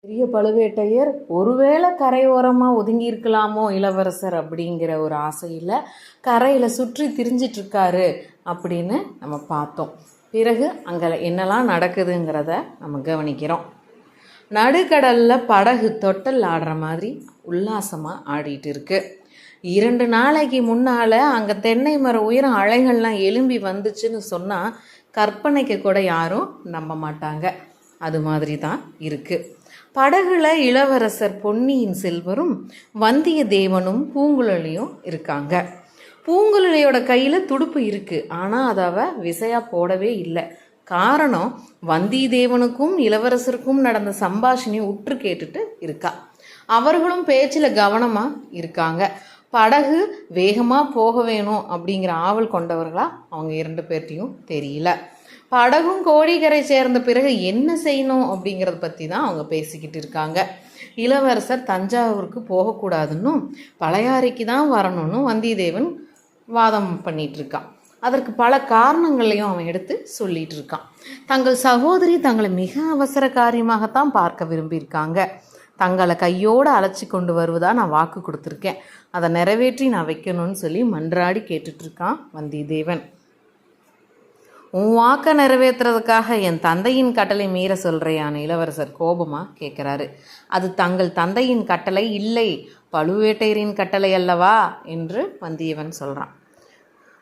பெரிய பழுவேட்டையர் ஒருவேளை கரையோரமாக ஒதுங்கியிருக்கலாமோ இளவரசர் அப்படிங்கிற ஒரு ஆசையில் கரையில் சுற்றி திரிஞ்சிட்ருக்காரு அப்படின்னு நம்ம பார்த்தோம். பிறகு அங்கே என்னெல்லாம் நடக்குதுங்கிறத நம்ம கவனிக்கிறோம். நடுக்கடலில் படகு தொட்டல் ஆடுற மாதிரி உல்லாசமாக ஆடிட்டு இருக்கு. 2 நாளைக்கு முன்னால் அங்கே தென்னை மர உயரம் அலைகள்லாம் எழும்பி வந்துச்சுன்னு சொன்னால் கற்பனைக்கு கூட யாரும் நம்ப மாட்டாங்க. அது மாதிரி தான் இருக்குது. படகுல இளவரசர் பொன்னியின் செல்வரும் வந்தியத்தேவனும் பூங்குழலியும் இருக்காங்க. பூங்குழலியோட கையில் துடுப்பு இருக்குது, ஆனால் அதை விசையாக போடவே இல்லை. காரணம், வந்தியத்தேவனுக்கும் இளவரசருக்கும் நடந்த சம்பாஷணையை உற்று கேட்டுட்டு இருக்கா. அவர்களும் பேச்சில் கவனமாக இருக்காங்க. படகு வேகமாக போக வேணும் அப்படிங்கிற ஆவல் கொண்டவர்களா அவங்க 2 பேர்ட்டையும் தெரியல. படகும் கோடிக்கரை சேர்ந்த பிறகு என்ன செய்யணும் அப்படிங்கிறத பற்றி தான் அவங்க பேசிக்கிட்டு இருக்காங்க. இளவரசர் தஞ்சாவூருக்கு போகக்கூடாதுன்னும் பழையாறைக்கு தான் வரணும்னு வந்தியத்தேவன் வாதம் பண்ணிகிட்டு இருக்கான். அதற்கு பல காரணங்களையும் அவன் எடுத்து சொல்லிகிட்டு இருக்கான். தங்கள் சகோதரி தங்களை மிக அவசர காரியமாகத்தான் பார்க்க விரும்பியிருக்காங்க. தங்களை கையோடு அழைச்சி கொண்டு வருவதா நான் வாக்கு கொடுத்துருக்கேன். அதை நிறைவேற்றி நான் வைக்கணும்னு சொல்லி மன்றாடி கேட்டுட்ருக்கான் வந்தியத்தேவன். உன் வாக்கை நிறைவேற்றுறதுக்காக என் தந்தையின் கட்டளை மீற சொல்கிறையான இளவரசர் கோபமாக கேட்குறாரு. அது தங்கள் தந்தையின் கட்டளை இல்லை, பழுவேட்டையரின் கட்டளை அல்லவா என்று வந்தியவன் சொல்கிறான்.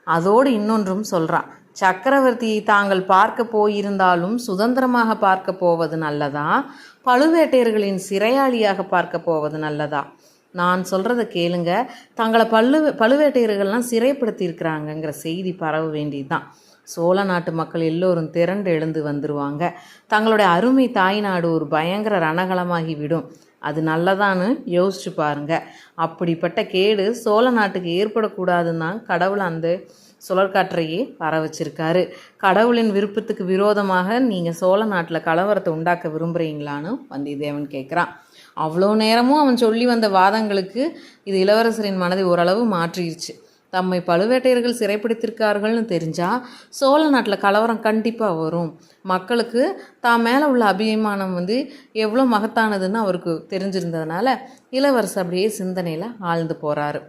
அதோடு இன்னொன்றும் சொல்கிறான். சக்கரவர்த்தியை தாங்கள் பார்க்க போயிருந்தாலும் சுதந்திரமாக பார்க்க போவது நல்லதா, பழுவேட்டையர்களின் சிறையாளியாக பார்க்க போவது நல்லதா? நான் சொல்கிறத கேளுங்க. தங்களை பழுவேட்டையர்கள்லாம் சிறைப்படுத்தியிருக்கிறாங்கங்கிற செய்தி பரவ வேண்டியதுதான். சோழ நாட்டு மக்கள் எல்லோரும் திரண்டு எழுந்து வந்துடுவாங்க. தங்களுடைய அருமை தாய்நாடு ஒரு பயங்கர ரணகலமாகி விடும். அது நல்லதான்னு யோசிச்சு பாருங்க. அப்படிப்பட்ட கேடு சோழ நாட்டுக்கு ஏற்படக்கூடாதுன்னு தான் கடவுள் அந்த சுழற்காற்றையே வர வச்சிருக்காரு. கடவுளின் விருப்பத்துக்கு விரோதமாக நீங்கள் சோழ நாட்டில் கலவரத்தை உண்டாக்க விரும்புகிறீங்களான்னு வந்தியத்தேவன் கேட்குறான். அவ்வளோ நேரமும் அவன் சொல்லி வந்த வாதங்களுக்கு இது இளவரசரின் மனதை ஓரளவு மாற்றிடுச்சு. தம்மை பழுவேட்டையர்கள் சிறைப்பிடித்திருக்கார்கள்னு தெரிஞ்சால் சோழ நாட்டில் கலவரம் கண்டிப்பாக வரும். மக்களுக்கு தான் மேலே உள்ள அபிமானம் எவ்வளோ மகத்தானதுன்னு அவருக்கு தெரிஞ்சிருந்ததுனால இளவரசர் அப்படியே சிந்தனையில் ஆழ்ந்து போகிறாரு.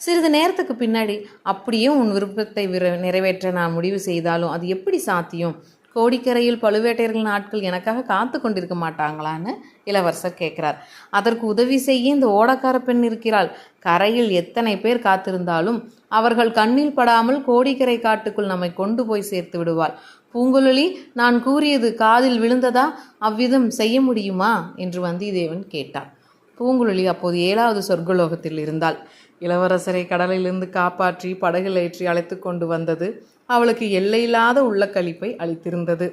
சிறிது நேரத்துக்கு பின்னாடி, அப்படியே உன் விருப்பத்தை நிறைவேற்ற நான் முடிவு செய்தாலும் அது எப்படி சாத்தியம்? கோடிக்கரையில் பழுவேட்டையர்கள் ஆட்கள் எனக்காக காத்து கொண்டிருக்க மாட்டாங்களான்னு இளவரசர் கேட்குறார். அதற்கு உதவி செய்ய இந்த ஓடக்கார பெண் இருக்கிறாள். கரையில் எத்தனை பேர் காத்திருந்தாலும் அவர்கள் கண்ணில் படாமல் கோடிக்கரை காட்டுக்குள் நம்மை கொண்டு போய் சேர்த்து விடுவாள். பூங்குழலி, நான் கூறியது காதில் விழுந்ததா? அவ்விதம் செய்ய முடியுமா என்று வந்தியத்தேவன் கேட்டார். பூங்குழலி அப்போது 7வது சொர்க்கலோகத்தில் இருந்தாள். இளவரசரை கடலிலிருந்து காப்பாற்றி படகில் ஏற்றி அழைத்து கொண்டு வந்தது அவளுக்கு எல்லையில்லாத உள்ள களிப்பை அளித்திருந்தது.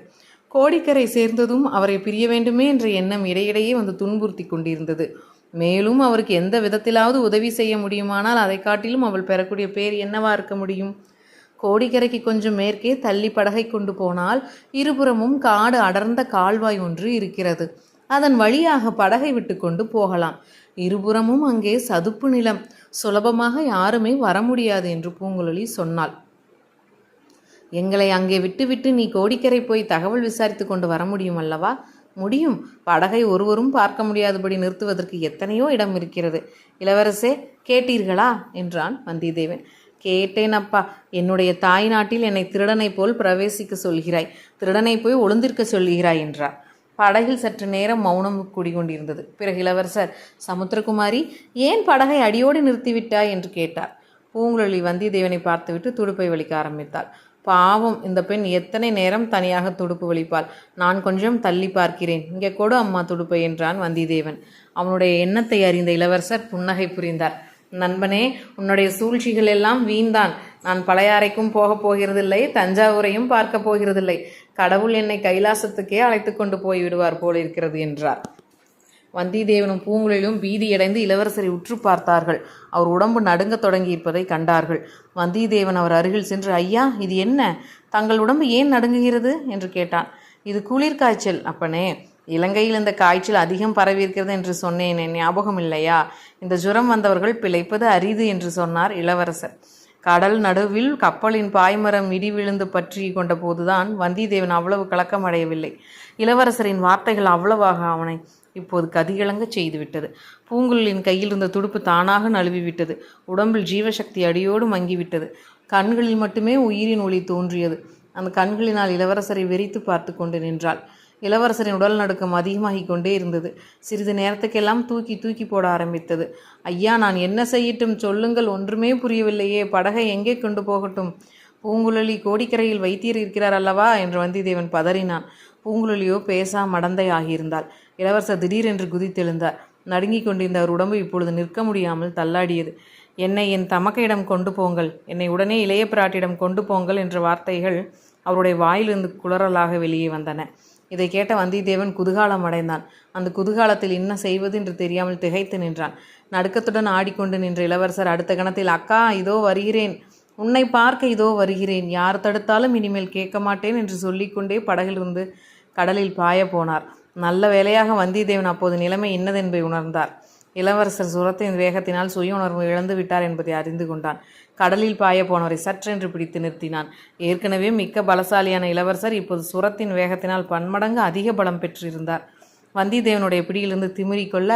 கோடிக்கரை சேர்ந்ததும் அவரை பிரிய வேண்டுமே என்ற எண்ணம் இடையிடையே துன்புறுத்தி கொண்டிருந்தது. மேலும் அவருக்கு எந்த விதத்திலாவது உதவி செய்ய முடியுமானால் அதை காட்டிலும் அவள் பெறக்கூடிய பேர் என்னவா இருக்க முடியும்? கோடிக்கரைக்கு கொஞ்சம் மேற்கே தள்ளி படகை கொண்டு போனால் இருபுறமும் காடு அடர்ந்த கால்வாய் ஒன்று இருக்கிறது. அதன் வழியாக படகை விட்டு கொண்டு போகலாம். இருபுறமும் அங்கே சதுப்பு நிலம், சுலபமாக யாருமே வர முடியாது என்று பூங்குழலி சொன்னாள். எங்களை அங்கே விட்டுவிட்டு நீ கோடிக்கரை போய் தகவல் விசாரித்து கொண்டு வர முடியும் அல்லவா? முடியும். படகை ஒருவரும் பார்க்க முடியாதபடி நிறுத்துவதற்கு எத்தனையோ இடம் இருக்கிறது. இளவரசே, கேட்டீர்களா என்றான் வந்தியத்தேவன். கேட்டேன் அப்பா. என்னுடைய தாய் நாட்டில் என்னை திருடனை போல் பிரவேசிக்க சொல்கிறாய், திருடனை போய் ஒளிந்திருக்க சொல்கிறாய் என்றார். படகில் சற்று நேரம் மௌனம் கூடிக்கொண்டிருந்தது. பிறகு இளவரசர், சமுத்திரகுமாரி, ஏன் படகை அடியோடு நிறுத்திவிட்டாய் என்று கேட்டார். பூங்குழலி வந்தியத்தேவனை பார்த்துவிட்டு துடுப்பை வலிக்க ஆரம்பித்தாள். பாவம், இந்த பெண் எத்தனை நேரம் தனியாக துடுப்பு வலிப்பாள். நான் கொஞ்சம் தள்ளி பார்க்கிறேன். இங்கே கொடு அம்மா துடுப்பை என்றான் வந்தியத்தேவன். அவனுடைய எண்ணத்தை அறிந்த இளவரசர் புன்னகை புரிந்தார். நண்பனே, உன்னுடைய சூழ்ச்சிகள் எல்லாம் வீண்தான். நான் பழையாறைக்கும் போகப் போகிறதில்லை, தஞ்சாவூரையும் பார்க்க போகிறதில்லை. கடவுள் என்னை கைலாசத்துக்கே அழைத்து கொண்டு போய்விடுவார் போலிருக்கிறது என்றார். வந்தியத்தேவனும் பூங்குழலியும் பீதியடைந்து இளவரசரை உற்று பார்த்தார்கள். அவர் உடம்பு நடுங்க தொடங்கி இருப்பதை கண்டார்கள். வந்தியத்தேவன் அவர் அருகில் சென்று, ஐயா, இது என்ன? தங்கள் உடம்பு ஏன் நடுங்குகிறது என்று கேட்டான். இது குளிர் காய்ச்சல் அப்பனே. இலங்கையில் இந்த காய்ச்சல் அதிகம் பரவியிருக்கிறது என்று சொன்னேன், ஞாபகம் இல்லையா? இந்த ஜுரம் வந்தவர்கள் பிழைப்பது அரிது என்று சொன்னார் இளவரசர். கடல் நடுவில் கப்பலின் பாய்மரம் இடி விழுந்து பற்றி கொண்ட போதுதான் வந்தியத்தேவன் அவ்வளவு கலக்கமடையவில்லை. இளவரசரின் வார்த்தைகள் அவ்வளவாக அவனை இப்போது கதிகலங்க செய்துவிட்டது. பூங்குழலியின் கையில் இருந்த துடுப்பு தானாக நழுவி விட்டது. உடம்பில் ஜீவசக்தி அடியோடு மங்கிவிட்டது. கண்களில் மட்டுமே உயிரின் ஒளி தோன்றியது. அந்த கண்களினால் இளவரசரை வெறித்து பார்த்து கொண்டு நின்றாள். இளவரசரின் உடல் நடுக்கம் அதிகமாகிக் கொண்டே இருந்தது. சிறிது நேரத்துக்கெல்லாம் தூக்கி தூக்கி போட ஆரம்பித்தது. ஐயா, நான் என்ன செய்யட்டும் சொல்லுங்கள், ஒன்றுமே புரியவில்லையே, படகை எங்கே கொண்டு போகட்டும்? பூங்குழலி, கோடிக்கரையில் வைத்தியர் இருக்கிறார் அல்லவா என்று வந்தியத்தேவன் பதறினான். பூங்குழலியோ பேசா மடந்தை ஆகியிருந்தாள். இளவரசர் திடீரென்று குதித்தெழுந்தார். நடுங்கிக் கொண்டிருந்த அவர் உடம்பு இப்பொழுது நிற்க முடியாமல் தள்ளாடியது. என்னை என் தமக்கையிடம் கொண்டு போங்கள், என்னை உடனே இளைய பிராட்டியிடம் கொண்டு போங்கள் என்ற வார்த்தைகள் அவருடைய வாயிலிருந்து குளறலாக வெளியே வந்தன. இதை கேட்ட வந்தியத்தேவன் குதூகாலம் அடைந்தான். அந்த குதூகாலத்தில் என்ன செய்வது என்று தெரியாமல் திகைத்து நின்றான். நடுக்கத்துடன் ஆடிக்கொண்டு நின்ற இளவரசர் அடுத்த கணத்தில், அக்கா, இதோ வருகிறேன், உன்னை பார்க்க இதோ வருகிறேன், யார் தடுத்தாலும் இனிமேல் கேட்க மாட்டேன் என்று சொல்லிக்கொண்டே படகிலிருந்து கடலில் பாய போனார். நல்ல வேளையாக வந்தியத்தேவன் அப்போது நிலைமை இன்னதென்பதை உணர்ந்தார். இளவரசர் சுரத்தின் வேகத்தினால் சுய உணர்வு இழந்து விட்டார் என்பதை அறிந்து கொண்டான். கடலில் பாய போனவரை சற்றென்று பிடித்து நிறுத்தினான். ஏற்கனவே மிக்க பலசாலியான இளவரசர் இப்போது சுரத்தின் வேகத்தினால் பன்மடங்கு அதிக பலம் பெற்றிருந்தார். வந்தியத்தேவனுடைய பிடியிலிருந்து திமிரிக்கொள்ள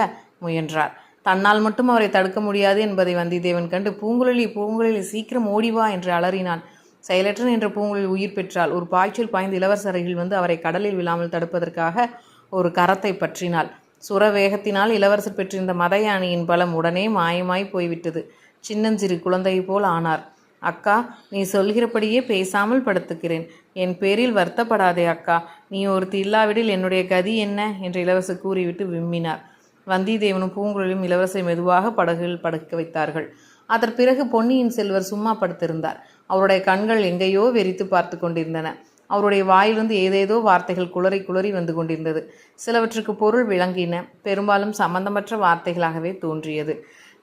முயன்றார். தன்னால் மட்டும் அவரை தடுக்க முடியாது என்பதை வந்தியத்தேவன் கண்டு, பூங்குழலி, பூங்குழலி, சீக்கிரம் ஓடிவா என்று அலறினான். செயலற்ற நின்ற பூங்குழலி உயிர் பெற்றாள். ஒரு பாய்ச்சல் பாய்ந்து இளவரசர் அருகில் வந்து அவரை கடலில் விழாமல் தடுப்பதற்காக ஒரு கரத்தை பற்றினாள். சுர வேகத்தினால் இளவரசர் பெற்றிருந்த மத யானையின் பலம் உடனே மாயமாய் போய்விட்டது. சின்னஞ்சிறு குழந்தை போல் ஆனார். அக்கா, நீ சொல்கிறபடியே பேசாமல் படுத்துக்கிறேன். என் பேரில் வருத்தப்படாதே அக்கா. நீ ஒருத்தி இல்லாவிடில் என்னுடைய கதி என்ன என்று இளவரசர் கூறிவிட்டு விம்மினார். வந்தியத்தேவனும் பூங்குழலியும் இளவரசரை மெதுவாக படகில் படுக்க வைத்தார்கள். அதன் பிறகு பொன்னியின் செல்வர் சும்மா படுத்திருந்தார். அவருடைய கண்கள் எங்கேயோ வெறித்து பார்த்து கொண்டிருந்தன. அவருடைய வாயிலிருந்து ஏதேதோ வார்த்தைகள் குளறி குளறி வந்து கொண்டிருந்தது. சிலவற்றுக்கு பொருள் விளங்கின, பெரும்பாலும் சம்பந்தமற்ற வார்த்தைகளாகவே தோன்றியது.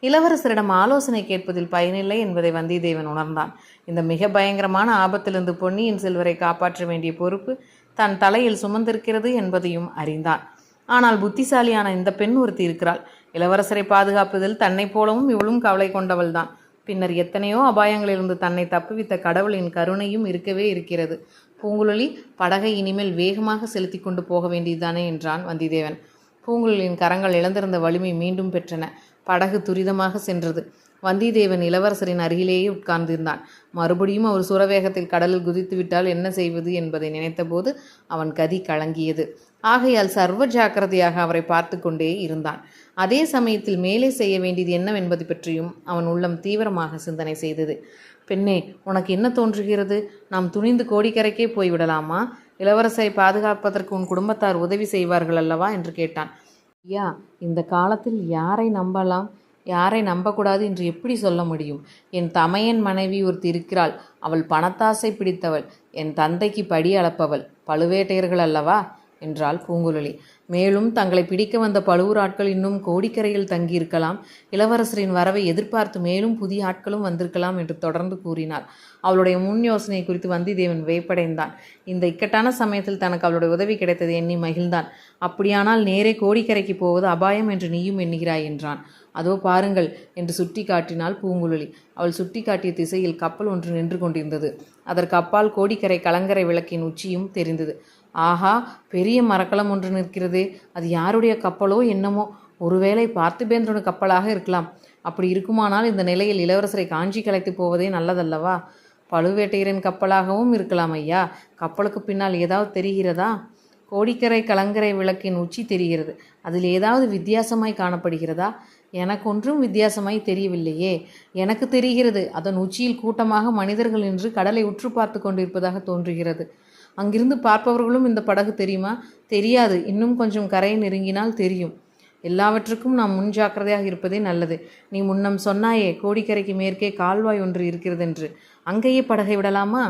இளவரசரிடம் ஆலோசனை கேட்பதில் பயனில்லை என்பதை வந்தியத்தேவன் உணர்ந்தான். இந்த மிக பயங்கரமான ஆபத்திலிருந்து பொன்னியின் செல்வரை காப்பாற்ற வேண்டிய பொறுப்பு தன் தலையில் சுமந்திருக்கிறது என்பதையும் அறிந்தான். ஆனால் புத்திசாலியான இந்த பெண் ஒருத்தி இருக்கிறாள். இளவரசரை பாதுகாப்பதில் தன்னை போலவும் இவளும் கவலை கொண்டவள்தான். பின்னர் எத்தனையோ அபாயங்களிலிருந்து தன்னை தப்புவித்த கடவுளின் கருணையும் இருக்கவே இருக்கிறது. பூங்குழலி, படகை இனிமேல் வேகமாக செலுத்தி கொண்டு போக வேண்டியதுதானே என்றான் வந்தியத்தேவன். பூங்குழலியின் கரங்கள் இழந்திருந்த வலிமை மீண்டும் பெற்றன. படகு துரிதமாக சென்றது. வந்தியத்தேவன் இளவரசரின் அருகிலேயே உட்கார்ந்திருந்தான். மறுபடியும் அவர் சுரவேகத்தில் கடலில் குதித்து விட்டால் என்ன செய்வது என்பதை நினைத்தபோது அவன் கதி கலங்கியது. ஆகையால் சர்வ ஜாக்கிரதையாக அவரை பார்த்து கொண்டே இருந்தான். அதே சமயத்தில் மேலே செய்ய வேண்டியது என்னவென்பது பற்றியும் அவன் உள்ளம் தீவிரமாக சிந்தனை செய்தது. பெண்ணே, உனக்கு என்ன தோன்றுகிறது? நாம் துணிந்து கோடிக்கரைக்கே போய்விடலாமா? இளவரசரை பாதுகாப்பதற்கு உன் குடும்பத்தார் உதவி செய்வார்கள் அல்லவா என்று கேட்டான். ஐயா, இந்த காலத்தில் யாரை நம்பலாம், யாரை நம்பக்கூடாது என்று எப்படி சொல்ல முடியும்? என் தமையன் மனைவி ஒருத்தி இருக்கிறாள். அவள் பணத்தாசை பிடித்தவள். என் தந்தைக்கு படி அளப்பவள். பழுவேட்டையர்கள் அல்லவா என்றாள் பூங்குழலி. மேலும் தங்களை பிடிக்க வந்த பழுவூர் ஆட்கள் இன்னும் கோடிக்கரையில் தங்கியிருக்கலாம். இளவரசரின் வரவை எதிர்பார்த்து மேலும் புதிய ஆட்களும் வந்திருக்கலாம் என்று தொடர்ந்து கூறினார். அவளுடைய முன் யோசனை குறித்து வந்தியத்தேவன் வியப்படைந்தான். இந்த இக்கட்டான சமயத்தில் தனக்கு அவளுடைய உதவி கிடைத்தது எண்ணி மகிழ்ந்தான். அப்படியானால் நேரே கோடிக்கரைக்கு போவது அபாயம் என்று நீயும் எண்ணுகிறாய் என்றான். அதோ பாருங்கள் என்று சுட்டி காட்டினாள் பூங்குழலி. அவள் சுட்டி காட்டிய திசையில் கப்பல் ஒன்று நின்று கொண்டிருந்தது. அதற்கு அப்பால் கோடிக்கரை கலங்கரை விளக்கின் உச்சியும் தெரிந்தது. ஆஹா, பெரிய மரக்கலம் ஒன்று நிற்கிறதே, அது யாருடைய கப்பலோ என்னமோ? ஒருவேளை பார்த்திபேந்திரன் கப்பலாக இருக்கலாம். அப்படி இருக்குமானால் இந்த நிலையில் இளவரசரை காஞ்சிக்கு அழைத்து போவதே நல்லதல்லவா? பழுவேட்டையரின் கப்பலாகவும் இருக்கலாம் ஐயா. கப்பலுக்கு பின்னால் ஏதாவது தெரிகிறதா? கோடிக்கரை கலங்கரை விளக்கின் உச்சி தெரிகிறது. அதில் ஏதாவது வித்தியாசமாய் காணப்படுகிறதா? எனக்கு ஒன்றும் வித்தியாசமாய் தெரியவில்லையே. எனக்கு தெரிகிறது, அதன் உச்சியில் கூட்டமாக மனிதர்கள் நின்று கடலை உற்று பார்த்து கொண்டிருப்பதாக தோன்றுகிறது. அங்கிருந்து பார்ப்பவர்களும் இந்த படகு தெரியுமா? தெரியாது. இன்னும் கொஞ்சம் கரையை நெருங்கினால் தெரியும். எல்லாவற்றுக்கும் நாம் முன் ஜாக்கிரதையாக இருப்பதே நல்லது. நீ முன்னம் சொன்னாயே, கோடிக்கரைக்கு மேற்கே கால்வாய் ஒன்று இருக்கிறதென்று. அங்கேயே படகை விடலாமா?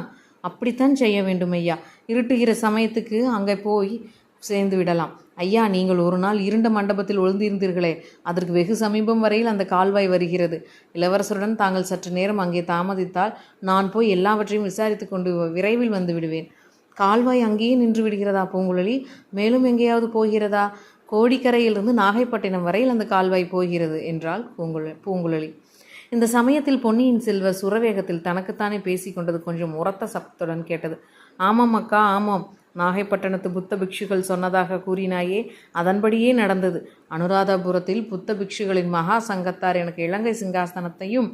அப்படித்தான் செய்ய வேண்டும் ஐயா. இருட்டுகிற சமயத்துக்கு அங்கே போய் சேர்ந்து விடலாம். ஐயா, நீங்கள் ஒரு நாள் இருண்ட மண்டபத்தில் ஒளிந்திருந்தீர்களே, அதற்கு வெகு சமீபம் வரையில் அந்த கால்வாய் வருகிறது. இளவரசருடன் தாங்கள் சற்று நேரம் அங்கே தாமதித்தால் நான் போய் எல்லாவற்றையும் விசாரித்து கொண்டு விரைவில் வந்து விடுவேன். கால்வாய் அங்கேயே நின்று விடுகிறதா பூங்குழலி? மேலும் எங்கேயாவது போகிறதா? கோடிக்கரையிலிருந்து நாகைப்பட்டினம் வரையில் அந்த கால்வாய் போகிறது என்றாள் பூங்குழலி. இந்த சமயத்தில் பொன்னியின் செல்வர் சுரவேகத்தில் தனக்குத்தானே பேசி கொண்டது கொஞ்சம் உரத்த சப்தத்துடன் கேட்டது. ஆமாம் அக்கா, ஆமாம். நாகைப்பட்டினத்து புத்த பிக்ஷுகள் சொன்னதாக கூறினாயே, அதன்படியே நடந்தது. அனுராதபுரத்தில் புத்த பிக்ஷுகளின் மகா சங்கத்தார் எனக்கு இலங்கை சிங்காசனத்தையும்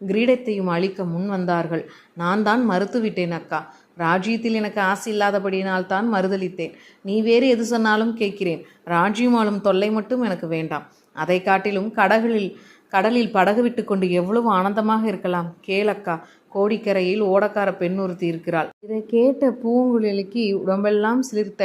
கிரீடத்தையும் அளிக்க முன் வந்தார்கள். நான் தான் மறுத்துவிட்டேன் அக்கா. ராஜ்யத்தில் எனக்கு ஆசை இல்லாதபடியினால் தான் மறுதளித்தேன். நீ வேறு எது சொன்னாலும் கேட்கிறேன். ராஜ்யம் ஆளும் தொல்லை மட்டும் எனக்கு வேண்டாம். அதை காட்டிலும் கடலில் படகு விட்டு கொண்டு எவ்வளவு ஆனந்தமாக இருக்கலாம். கேளக்கா, கோடிக்கரையில் ஓடக்கார பெண் ஒருத்தி இருக்கிறாள். இதை கேட்ட பூங்குழலிக்கு உடம்பெல்லாம் சிலிர்த்த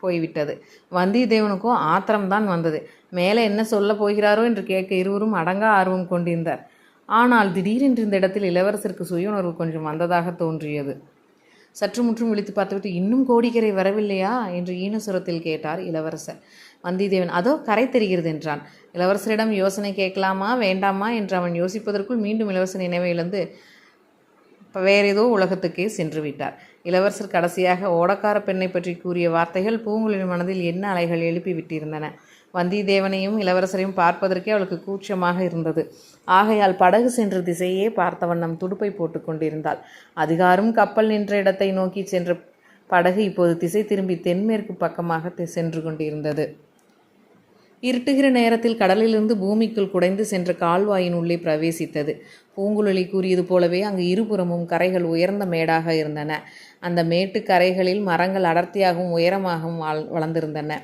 போய்விட்டது. வந்தியத்தேவனுக்கோ ஆத்திரம்தான் வந்தது. மேலே என்ன சொல்ல போகிறாரோ என்று கேட்க இருவரும் அடங்கா ஆர்வம் கொண்டிருந்தார். ஆனால் திடீரென்று இந்த இடத்தில் இளவரசருக்கு சுய உணர்வு கொஞ்சம் வந்ததாக தோன்றியது. சற்று முற்றும் விழித்து பார்த்துவிட்டு, இன்னும் கோடிக்கரை வரவில்லையா என்று ஈனசுரத்தில் கேட்டார் இளவரசர். வந்தியத்தேவன், அதோ கரை தெரிகிறது என்றான். இளவரசரிடம் யோசனை கேட்கலாமா வேண்டாமா என்று அவன் யோசிப்பதற்குள் மீண்டும் இளவரசர் நினைவை இழந்து வேறேதோ உலகத்துக்கே சென்று விட்டார். இளவரசர் கடைசியாக ஓடக்கார பெண்ணை பற்றி கூறிய வார்த்தைகள் பூங்குழலின் மனதில் என்ன அலைகள் எழுப்பி விட்டிருந்தன. வந்தியத்தேவனையும் இளவரசரையும் பார்ப்பதற்கே அவளுக்கு கூச்சமாக இருந்தது. ஆகையால் படகு சென்ற திசையே பார்த்த வண்ணம் துடுப்பை போட்டு கொண்டிருந்தாள். அதிகாரும் கப்பல் நின்ற இடத்தை நோக்கி சென்ற படகு இப்போது திசை திரும்பி தென்மேற்கு பக்கமாக சென்று கொண்டிருந்தது. இருட்டுகிற நேரத்தில் கடலிலிருந்து பூமிக்குள் குடைந்து சென்ற கால்வாயின் உள்ளே பிரவேசித்தது. பூங்குழலி கூறியது போலவே அங்கு இருபுறமும் கரைகள் உயர்ந்த மேடாக இருந்தன. அந்த மேட்டு கரைகளில் மரங்கள் அடர்த்தியாகவும் உயரமாகவும் வளர்ந்திருந்தன.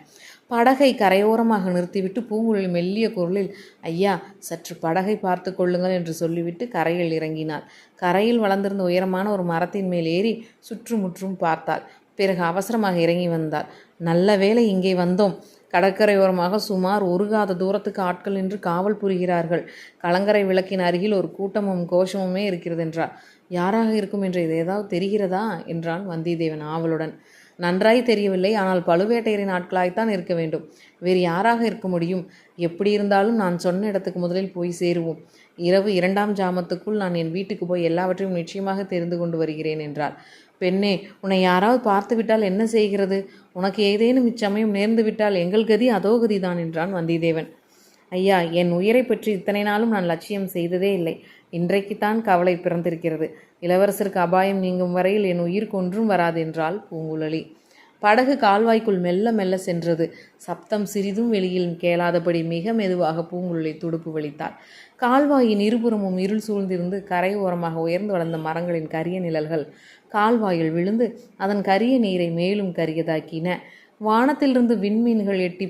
படகை கரையோரமாக நிறுத்திவிட்டு பூங்குழலி மெல்லிய குரலில், ஐயா, சற்று படகை பார்த்து கொள்ளுங்கள் என்று சொல்லிவிட்டு கரையில் இறங்கினாள். கரையில் வளர்ந்திருந்த உயரமான ஒரு மரத்தின் மேல் ஏறி சுற்றுமுற்றும் பார்த்தாள். பிறகு அவசரமாக இறங்கி வந்தாள். நல்ல வேளை இங்கே வந்தோம். கடற்கரையோரமாக சுமார் ஒரு காத தூரத்துக்கு ஆட்கள் நின்று காவல் புரிகிறார்கள். கலங்கரை விளக்கின் அருகில் ஒரு கூட்டமும் கோஷமுமே இருக்கிறது என்றார். யாராக இருக்கும் என்று இது ஏதாவது தெரிகிறதா என்றான் வந்தியத்தேவன் ஆவலுடன். நன்றாய் தெரியவில்லை. ஆனால் பழுவேட்டையரின் ஆட்களாய்த்தான் இருக்க வேண்டும். வேறு யாராக இருக்க முடியும்? எப்படி இருந்தாலும் நான் சொன்ன இடத்துக்கு முதலில் போய் சேருவோம். இரவு 2ஆம் ஜாமத்துக்குள் நான் என் வீட்டுக்கு போய் எல்லாவற்றையும் நிச்சயமாக தெரிந்து கொண்டு வருகிறேன் என்றார். பெண்ணே, உன்னை யாராவது பார்த்து விட்டால் என்ன செய்கிறது? உனக்கு ஏதேனும் இச்சமயம் நேர்ந்து விட்டால் எங்கள் கதி அதோ கதிதான் என்றான் வந்தியத்தேவன். ஐயா, என் உயிரை பற்றி இத்தனை நாளும் நான் லட்சியம் செய்ததே இல்லை. இன்றைக்குத்தான் கவலை பிறந்திருக்கிறது. இளவரசருக்கு அபாயம் நீங்கும் வரையில் என் உயிர் கொன்றும் வராது என்றாள் பூங்குழலி. படகு கால்வாய்க்குள் மெல்ல மெல்ல சென்றது. சப்தம் சிறிதும் வெளியில் கேளாதபடி மிக மெதுவாக பூங்குழலி துடுப்பு வலித்தாள். கால்வாயின் இருபுறமும் இருள் சூழ்ந்திருந்து கரை ஓரமாக உயர்ந்து வளர்ந்த மரங்களின் கரிய நிழல்கள் கால்வாயில் விழுந்து அதன் கரிய நீரை மேலும் கரியதாக்கின. வானத்திலிருந்து விண்மீன்கள் எட்டி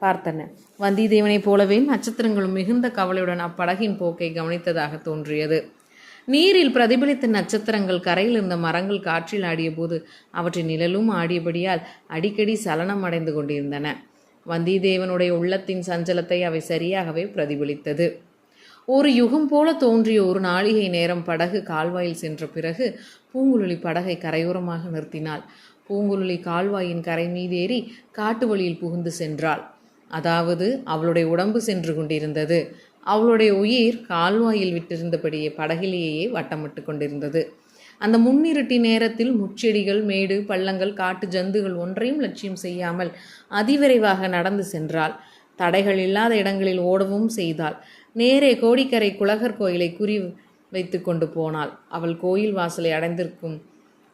பார்த்தன. வந்தியத்தேவனைப் போலவே நட்சத்திரங்களும் மிகுந்த கவலையுடன் அப்படகின் போக்கை கவனித்ததாக தோன்றியது. நீரில் பிரதிபலித்த நட்சத்திரங்கள் கரையில் இருந்த மரங்கள் காற்றில் ஆடிய போது அவற்றின் நிழலும் ஆடியபடியால் அடிக்கடி சலனம் அடைந்து கொண்டிருந்தன. வந்தியத்தேவனுடைய உள்ளத்தின் சஞ்சலத்தை அவை சரியாகவே பிரதிபலித்தது. ஒரு யுகம் போல தோன்றிய ஒரு நாழிகை நேரம் படகு கால்வாயில் சென்ற பிறகு பூங்குழலி படகை கரையோரமாக நிறுத்தினாள். பூங்குழலி கால்வாயின் கரை மீதேறி காட்டு வழியில் புகுந்து சென்றாள். அதாவது அவளுடைய உடம்பு சென்று கொண்டிருந்தது. அவளுடைய உயிர் கால்வாயில் விட்டிருந்தபடியே படகிலேயே வட்டமிட்டு கொண்டிருந்தது. அந்த முன்னிருட்டி நேரத்தில் முச்செடிகள், மேடு, பள்ளங்கள், காட்டு ஜந்துகள் ஒன்றையும் லட்சியம் செய்யாமல் அதிவிரைவாக நடந்து சென்றாள். தடைகள் இல்லாத இடங்களில் ஓடவும் செய்தாள். நேரே கோடிக்கரை குலகர் கோயிலை குறி வைத்து கொண்டு போனாள். அவள் கோயில் வாசலை அடைந்திருக்கும்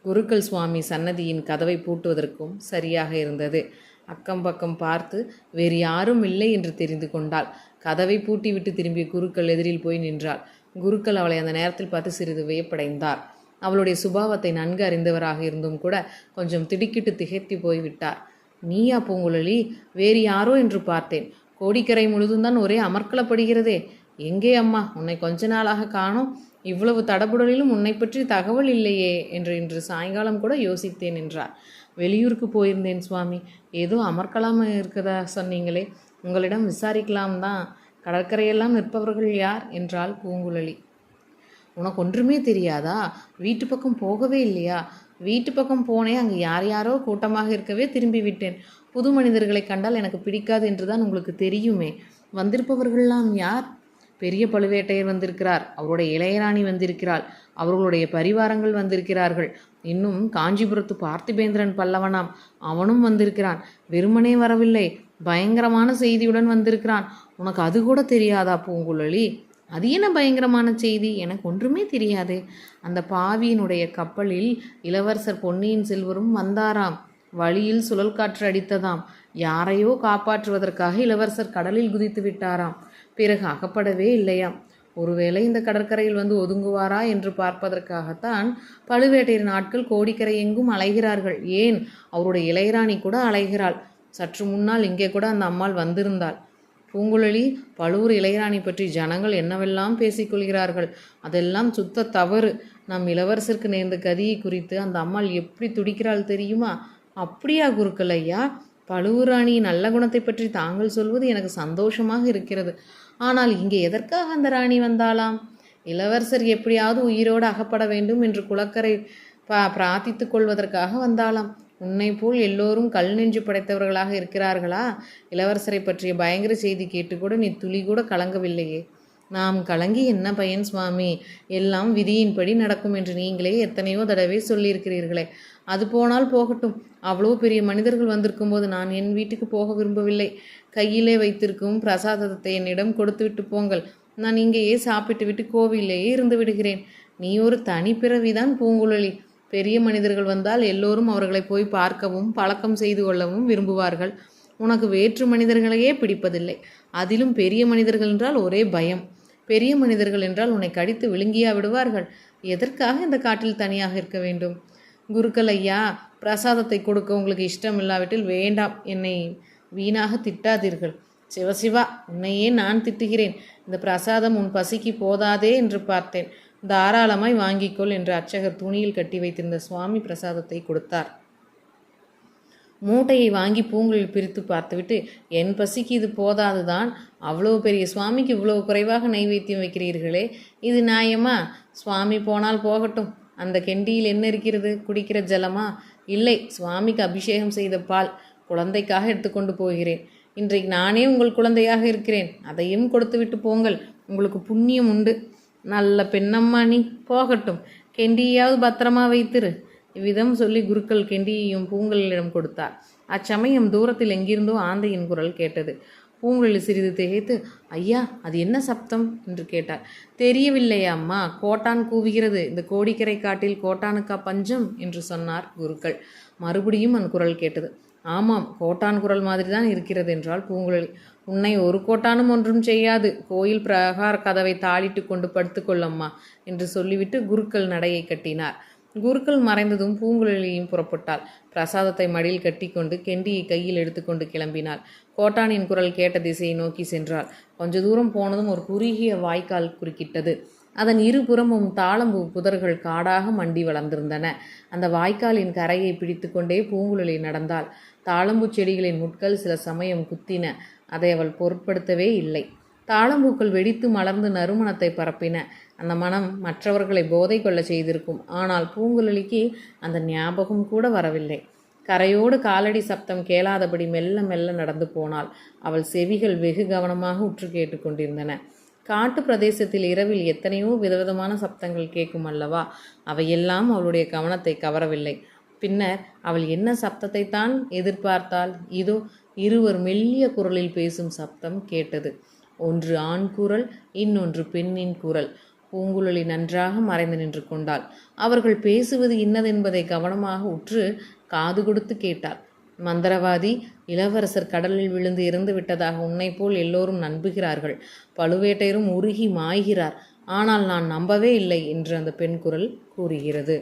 குருக்கள் சுவாமி சன்னதியின் கதவை பூட்டுவதற்கும் சரியாக இருந்தது. அக்கம் பக்கம் பார்த்து வேறு யாரும் இல்லை என்று தெரிந்து கொண்டாள். கதவை பூட்டிவிட்டு திரும்பிய குருக்கள் எதிரில் போய் நின்றாள். குருக்கள் அவளை அந்த நேரத்தில் பார்த்து சிறிது வியப்படைந்தார். அவளுடைய சுபாவத்தை நன்கு அறிந்தவராக இருந்தும் கூட கொஞ்சம் திடுக்கிட்டு திகைத்து போய்விட்டார். நீயா பூங்குழலி? வேறு யாரோ என்று பார்த்தேன். கோடிக்கரை முழுதும் தான் ஒரே அமர்க்கலப்படுகிறதே. எங்கே அம்மா, உன்னை கொஞ்ச நாளாக காணோம். இவ்வளவு தடபுடலிலும் உன்னை பற்றி தகவல் இல்லையே என்று இன்று சாயங்காலம் கூட யோசித்தேன் என்றார். வெளியூருக்கு போயிருந்தேன் சுவாமி. ஏதோ அமர்க்கலாமல் இருக்கதா சொன்னீங்களே, உங்களிடம் விசாரிக்கலாம் தான். கடற்கரையெல்லாம் நிற்பவர்கள் யார் என்றாள் பூங்குழலி. உனக்கு ஒன்றுமே தெரியாதா? வீட்டு பக்கம் போகவே இல்லையா? வீட்டு பக்கம் போனேன். அங்கே யார் யாரோ கூட்டமாக இருக்கவே திரும்பி விட்டேன். புது மனிதர்களை கண்டால் எனக்கு பிடிக்காது என்றுதான் உங்களுக்கு தெரியுமே. வந்திருப்பவர்கள்லாம் யார்? பெரிய பழுவேட்டையர் வந்திருக்கிறார். அவருடைய இளையராணி வந்திருக்கிறாள். அவர்களுடைய பரிவாரங்கள் வந்திருக்கிறார்கள். இன்னும் காஞ்சிபுரத்து பார்த்திபேந்திரன் பல்லவனாம், அவனும் வந்திருக்கிறான். வெறுமனே வரவில்லை, பயங்கரமான செய்தியுடன் வந்திருக்கிறான். உனக்கு அது கூட தெரியாதா பூங்குழலி? அது என்ன பயங்கரமான செய்தி? எனக்கு ஒன்றுமே தெரியாது. அந்த பாவியினுடைய கப்பலில் இளவரசர் பொன்னியின் செல்வரும் வந்தாராம். வழியில் சுழல் காற்று அடித்ததாம். யாரையோ காப்பாற்றுவதற்காக இளவரசர் கடலில் குதித்து விட்டாராம். பிறகு அகப்படவே இல்லையாம். ஒருவேளை இந்த கடற்கரையில் வந்து ஒதுங்குவாரா என்று பார்ப்பதற்காகத்தான் பழுவேட்டையரின் ஆட்கள் கோடிக்கரை எங்கும் அலைகிறார்கள். ஏன், அவருடைய இளையராணி கூட அலைகிறாள். சற்று முன்னால் இங்கே கூட அந்த அம்மாள் வந்திருந்தாள். பூங்குழலி, பழுவூர் இளையராணி பற்றி ஜனங்கள் என்னவெல்லாம் பேசிக்கொள்கிறார்கள். அதெல்லாம் சுத்த தவறு. நம் இளவரசருக்கு நேர்ந்த கதியை குறித்து அந்த அம்மாள் எப்படி துடிக்கிறாள் தெரியுமா? அப்படியா குருக்கள் ஐயா? பழுவூர் ராணியின் நல்ல குணத்தை பற்றி தாங்கள் சொல்வது எனக்கு சந்தோஷமாக இருக்கிறது. ஆனால் இங்கே எதற்காக அந்த ராணி வந்தாளாம்? இளவரசர் எப்படியாவது உயிரோடு அகப்பட வேண்டும் என்று குளக்கரை பிரார்த்தித்துக் கொள்வதற்காக வந்தாளாம். உன்னை போல் எல்லோரும் கல் நெஞ்சு படைத்தவர்களாக இருக்கிறார்களா? இளவரசரை பற்றிய பயங்கர செய்தி கேட்டுக்கூட நீ துளி கூட கலங்கவில்லையே. நாம் கலங்கி என்ன பயன் சுவாமி? எல்லாம் விதியின்படி நடக்கும் என்று நீங்களே எத்தனையோ தடவை சொல்லியிருக்கிறீர்களே. அது போனால் போகட்டும். அவ்வளோ பெரிய மனிதர்கள் வந்திருக்கும் போது நான் என் வீட்டுக்கு போக விரும்பவில்லை. கையிலே வைத்திருக்கும் பிரசாதத்தை என்னிடம் கொடுத்து விட்டு போங்கள். நான் இங்கேயே சாப்பிட்டு விட்டு கோவிலேயே இருந்து விடுகிறேன். நீ ஒரு தனிப்பிறவிதான் பூங்குழலி. பெரிய மனிதர்கள் வந்தால் எல்லோரும் அவர்களை போய் பார்க்கவும் பழக்கம் செய்து கொள்ளவும் விரும்புவார்கள். உனக்கு வேற்று மனிதர்களையே பிடிப்பதில்லை. அதிலும் பெரிய மனிதர்கள் என்றால் ஒரே பயம். பெரிய மனிதர்கள் என்றால் உன்னை கடித்து விழுங்கியா விடுவார்கள்? எதற்காக இந்த காட்டில் தனியாக இருக்க வேண்டும்? குருக்கள் ஐயா, பிரசாதத்தை கொடுக்க உங்களுக்கு இஷ்டம் இல்லாவிட்டில் வேண்டாம். என்னை வீணாக திட்டாதீர்கள். சிவசிவா, உன்னையே நான் திட்டுகிறேன். இந்த பிரசாதம் உன் பசிக்கு போதாதே என்று பார்த்தேன். தாராளமாய் வாங்கிக்கொள் என்று அர்ச்சகர் துணியில் கட்டி வைத்திருந்த சுவாமி பிரசாதத்தை கொடுத்தார். மூட்டையை வாங்கி பூங்குழலி பிரித்து பார்த்துவிட்டு, என் பசிக்கு இது போதாதுதான். அவ்வளோ பெரிய சுவாமிக்கு இவ்வளோ குறைவாக நைவேத்தியம் வைக்கிறீர்களே, இது நியாயமா? சுவாமி போனால் போகட்டும். அந்த கெண்டியில் என்ன இருக்கிறது? குடிக்கிற ஜலமா? இல்லை, சுவாமிக்கு அபிஷேகம் செய்த பால். குழந்தைக்காக எடுத்துக்கொண்டு போகிறேன். இன்றைக்கு நானே உங்கள் குழந்தையாக இருக்கிறேன். அதையும் கொடுத்து விட்டு போங்கள். உங்களுக்கு புண்ணியம் உண்டு. நல்ல பெண்ணம்மா நீ. போகட்டும், கெண்டியாவது பத்திரமா வைத்திரு. இவ்விதம் சொல்லி குருக்கள் கெண்டியையும் பூங்குழலியிடம் கொடுத்தார். அச்சமயம் தூரத்தில் எங்கிருந்தோ ஆந்தையின் குரல் கேட்டது. பூங்குழலி சிறிது திகைத்து, ஐயா, அது என்ன சப்தம் என்று கேட்டார். தெரியவில்லையா அம்மா? கோட்டான் கூவுகிறது. இந்த கோடிக்கரை காட்டில் கோட்டானுக்கா பஞ்சம் என்று சொன்னார் குருக்கள். மறுபடியும் அந்த குரல் கேட்டது. ஆமாம், கோட்டான் குரல் மாதிரி தான் இருக்கிறது என்றாள் பூங்குழலி. உன்னை ஒரு கோட்டானும் ஒன்றும் செய்யாது. கோயில் பிரகார கதவை தாளிட்டு கொண்டு படுத்துக்கொள்ளம்மா என்று சொல்லிவிட்டு குருக்கள் நடையை கட்டினார். குருக்கள் மறைந்ததும் பூங்குழலியும் புறப்பட்டாள். பிரசாதத்தை மடியில் கட்டி கொண்டு கெண்டியை கையில் எடுத்துக்கொண்டு கிளம்பினாள். கோட்டானின் குரல் கேட்ட திசையை நோக்கி சென்றாள். கொஞ்ச தூரம் போனதும் ஒரு குறுகிய வாய்க்கால் குறுக்கிட்டது. அதன் இருபுறமும் தாளம்பூ புதர்கள் காடாக மண்டி வளர்ந்திருந்தன. அந்த வாய்க்காலின் கரையை பிடித்து கொண்டே பூங்குழலி நடந்தாள். தாளம்பூ செடிகளின் முட்கள் சில சமயம் குத்தின. அதை அவள் பொருட்படுத்தவே இல்லை. தாளம்பூக்கள் வெடித்து மலர்ந்து நறுமணத்தை பரப்பின. அந்த மனம் மற்றவர்களை போதை கொள்ள செய்திருக்கும். ஆனால் பூங்குழலிக்கு அந்த ஞாபகம் கூட வரவில்லை. கரையோடு காலடி சப்தம் கேளாதபடி மெல்ல மெல்ல நடந்து போனாள். அவள் செவிகள் வெகு கவனமாக உற்று கேட்டு கொண்டிருந்தன. காட்டு பிரதேசத்தில் இரவில் எத்தனையோ விதவிதமான சப்தங்கள் கேட்கும் அல்லவா? அவையெல்லாம் அவளுடைய கவனத்தை கவரவில்லை. பின்னர் அவள் என்ன சப்தத்தை தான் எதிர்பார்த்தாள்? இதோ இருவர் மெல்லிய குரலில் பேசும் சப்தம் கேட்டது. ஒன்று ஆண் குரல், இன்னொன்று பெண்ணின் குரல். பூங்குழலி நன்றாக மறைந்து நின்று கொண்டாள். அவர்கள் பேசுவது இன்னதென்பதை கவனமாக உற்று காது கொடுத்து கேட்டாள். மந்திரவாதி, இளவரசர் கடலில் விழுந்து இறந்து விட்டதாக உன்னை போல் எல்லோரும் நம்புகிறார்கள். பழுவேட்டையரும் உருகி மாய்கிறார். ஆனால் நான் நம்பவே இல்லை என்று அந்த பெண் குரல் கூறுகிறது.